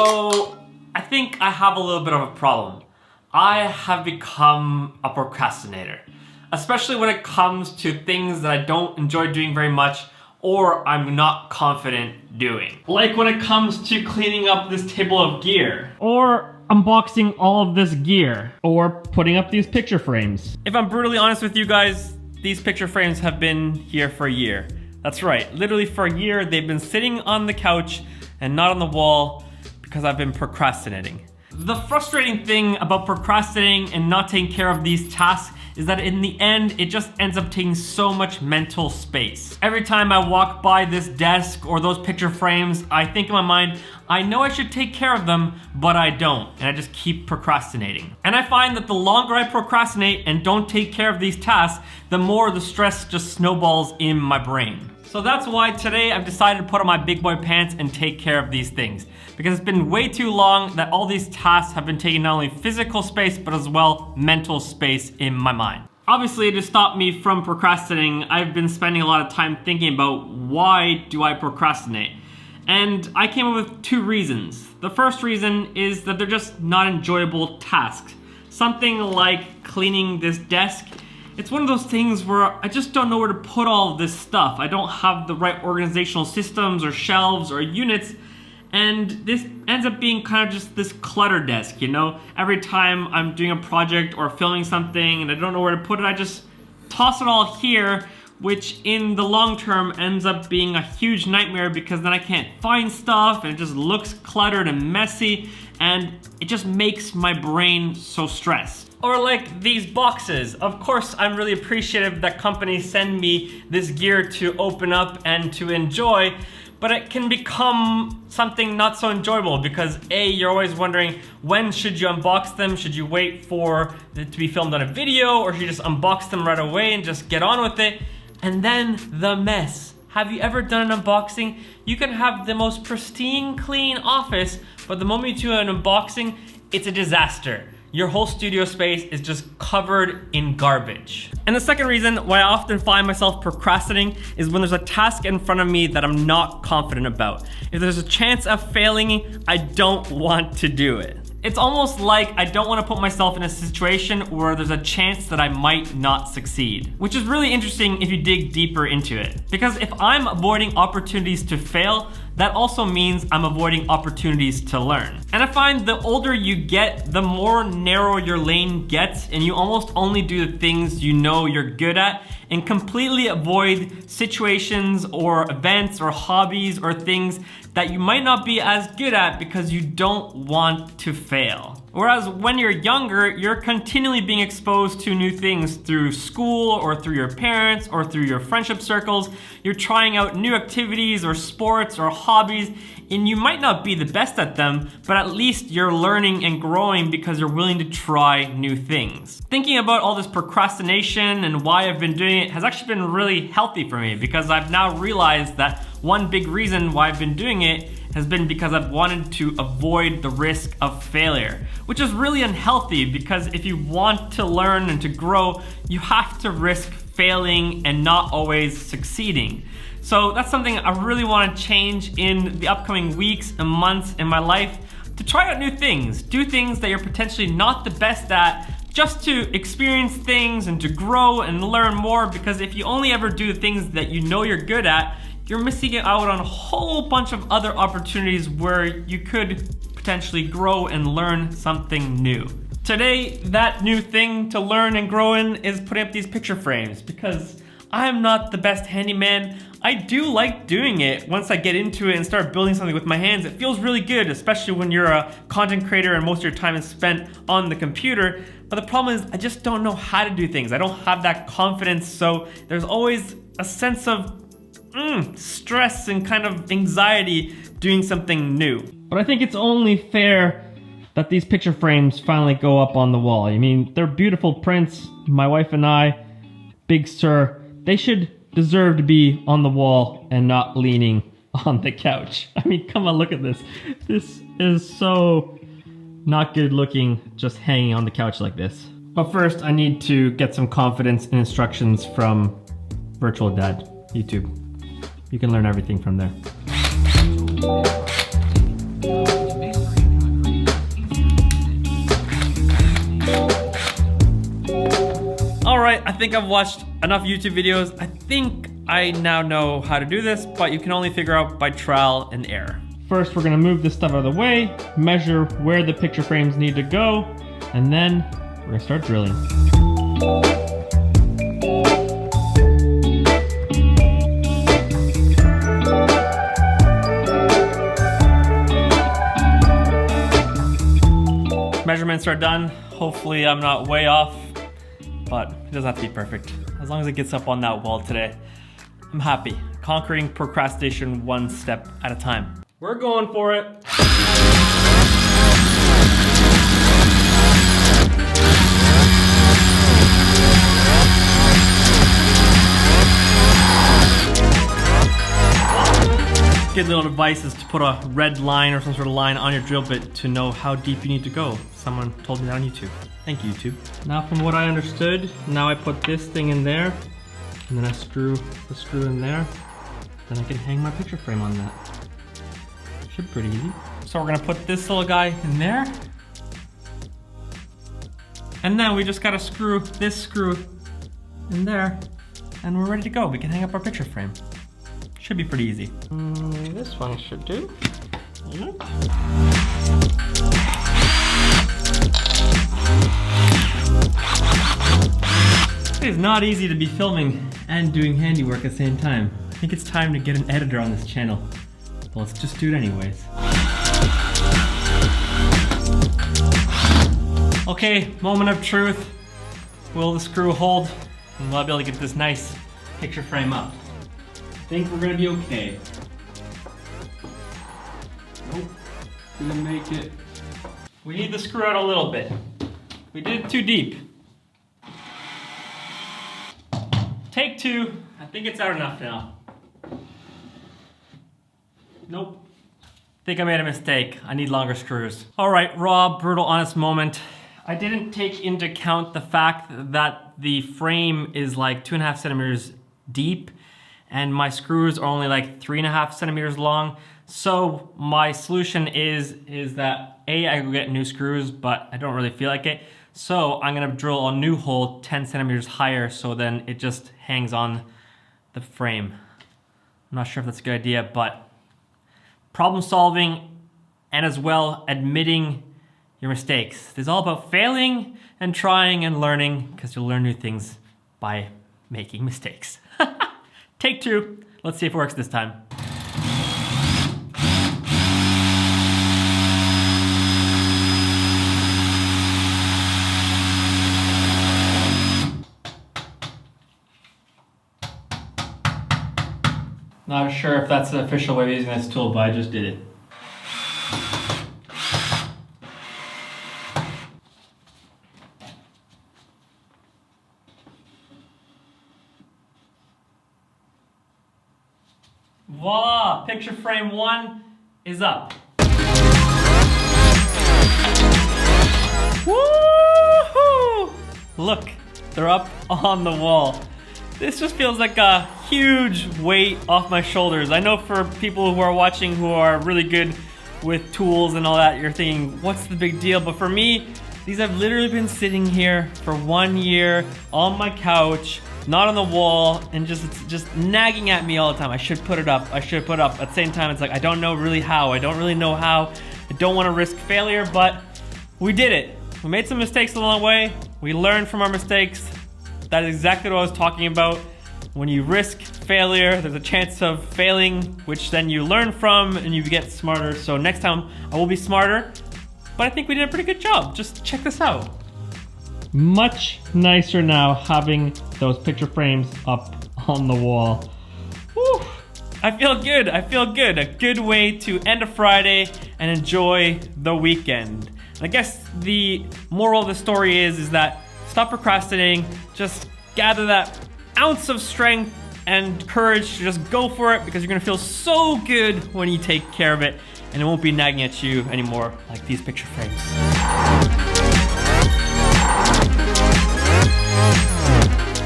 So I think I have a little bit of a problem. I have become a procrastinator, especially when it comes to things that I don't enjoy doing very much or I'm not confident doing. Like when it comes to cleaning up this table of gear, or unboxing all of this gear, or putting up these picture frames. If I'm brutally honest with you guys, these picture frames have been here for a year. That's right, literally for a year they've been sitting on the couch and not on the wall because I've been procrastinating. The frustrating thing about procrastinating and not taking care of these tasks is that in the end, it just ends up taking so much mental space. Every time I walk by this desk or those picture frames, I think in my mind, I know I should take care of them, but I don't, and I just keep procrastinating. And I find that the longer I procrastinate and don't take care of these tasks, the more the stress just snowballs in my brain. So that's why today I've decided to put on my big boy pants and take care of these things. Because it's been way too long that all these tasks have been taking not only physical space, but as well mental space in my mind. Obviously, to stop me from procrastinating, I've been spending a lot of time thinking about why do I procrastinate? And I came up with two reasons. The first reason is that they're just not enjoyable tasks. Something like cleaning this desk. It's one of those things where I just don't know where to put all of this stuff. I don't have the right organizational systems or shelves or units, and this ends up being kind of just this clutter desk, you know? Every time I'm doing a project or filming something and I don't know where to put it, I just toss it all here, which in the long term ends up being a huge nightmare because then I can't find stuff and it just looks cluttered and messy, and it just makes my brain so stressed. Or like these boxes. Of course, I'm really appreciative that companies send me this gear to open up and to enjoy, but it can become something not so enjoyable because A, you're always wondering, when should you unbox them? Should you wait for it to be filmed on a video, or should you just unbox them right away and just get on with it? And then the mess. Have you ever done an unboxing? You can have the most pristine, clean office, but the moment you do an unboxing, it's a disaster. Your whole studio space is just covered in garbage. And the second reason why I often find myself procrastinating is when there's a task in front of me that I'm not confident about. If there's a chance of failing, I don't want to do it. It's almost like I don't want to put myself in a situation where there's a chance that I might not succeed, which is really interesting if you dig deeper into it. Because if I'm avoiding opportunities to fail, that also means I'm avoiding opportunities to learn. And I find the older you get, the more narrow your lane gets, and you almost only do the things you know you're good at and completely avoid situations or events or hobbies or things that you might not be as good at because you don't want to fail. Whereas when you're younger, you're continually being exposed to new things through school or through your parents or through your friendship circles. You're trying out new activities or sports or hobbies, and you might not be the best at them, but at least you're learning and growing because you're willing to try new things. Thinking about all this procrastination and why I've been doing it has actually been really healthy for me because I've now realized that one big reason why I've been doing it has been because I've wanted to avoid the risk of failure, which is really unhealthy because if you want to learn and to grow, you have to risk failing and not always succeeding. So that's something I really want to change in the upcoming weeks and months in my life, to try out new things, do things that you're potentially not the best at, just to experience things and to grow and learn more, because if you only ever do the things that you know you're good at, you're missing out on a whole bunch of other opportunities where you could potentially grow and learn something new. Today, that new thing to learn and grow in is putting up these picture frames because I'm not the best handyman. I do like doing it. Once I get into it and start building something with my hands, it feels really good, especially when you're a content creator and most of your time is spent on the computer. But the problem is I just don't know how to do things. I don't have that confidence, so there's always a sense of stress and kind of anxiety doing something new. But I think it's only fair that these picture frames finally go up on the wall. I mean, they're beautiful prints. My wife and I, Big Sir, they should deserve to be on the wall and not leaning on the couch. I mean, come on, look at this. This is so not good looking, just hanging on the couch like this. But first, I need to get some confidence and instructions from Virtual Dad YouTube. You can learn everything from there. right, I think I've watched enough YouTube videos. I think I now know how to do this, but you can only figure out by trial and error. First, we're gonna move this stuff out of the way, measure where the picture frames need to go, and then we're gonna start drilling. Measurements are done. Hopefully I'm not way off, but it doesn't have to be perfect. As long as it gets up on that wall today, I'm happy. Conquering procrastination one step at a time. We're going for it. Good little advice is to put a red line or some sort of line on your drill bit to know how deep you need to go. Someone told me that on YouTube. Thank you, YouTube. Now from what I understood, now I put this thing in there, and then I screw the screw in there. Then I can hang my picture frame on that. Should be pretty easy. So we're gonna put this little guy in there. And then we just gotta screw this screw in there, and we're ready to go. We can hang up our picture frame. Should be pretty easy. This one should do. It is not easy to be filming and doing handiwork at the same time. I think it's time to get an editor on this channel. Well, let's just do it anyways. Okay, moment of truth. Will the screw hold? And we'll be able to get this nice picture frame up. I think we're gonna be okay. Nope, didn't make it. We need to screw out a little bit. We did it too deep. Take two. I think it's out enough now. Nope. I think I made a mistake. I need longer screws. All right, raw, brutal, honest moment. I didn't take into account the fact that the frame is like 2.5 centimeters deep and my screws are only like 3.5 centimeters long. So my solution is that I go get new screws, but I don't really feel like it. So I'm gonna drill a new hole 10 centimeters higher so then it just hangs on the frame. I'm not sure if that's a good idea, but problem solving and as well admitting your mistakes. It's all about failing and trying and learning because you'll learn new things by making mistakes. Take two. Let's see if it works this time. Not sure if that's the official way of using this tool, but I just did it. Voila! Picture frame one is up. Woohoo! Look, they're up on the wall. This just feels like a huge weight off my shoulders. I know for people who are watching who are really good with tools and all that, you're thinking, what's the big deal? But for me, these have literally been sitting here for 1 year on my couch, not on the wall, and it's just nagging at me all the time. I should put it up, I should put it up. At the same time, it's like, I don't know really how. I don't really know how. I don't want to risk failure, but we did it. We made some mistakes along the way. We learned from our mistakes. That is exactly what I was talking about. When you risk failure, there's a chance of failing, which then you learn from and you get smarter. So next time I will be smarter, but I think we did a pretty good job. Just check this out. Much nicer now having those picture frames up on the wall. Whew. I feel good, I feel good. A good way to end a Friday and enjoy the weekend. And I guess the moral of the story is that stop procrastinating, just gather that ounce of strength and courage to just go for it because you're gonna feel so good when you take care of it and it won't be nagging at you anymore like these picture frames.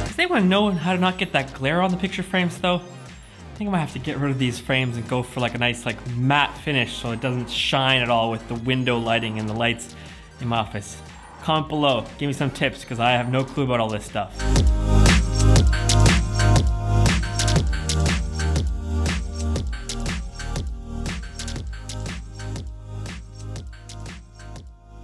Does anyone know how to not get that glare on the picture frames though? I think I might have to get rid of these frames and go for like a nice like matte finish so it doesn't shine at all with the window lighting and the lights in my office. Comment below, give me some tips because I have no clue about all this stuff.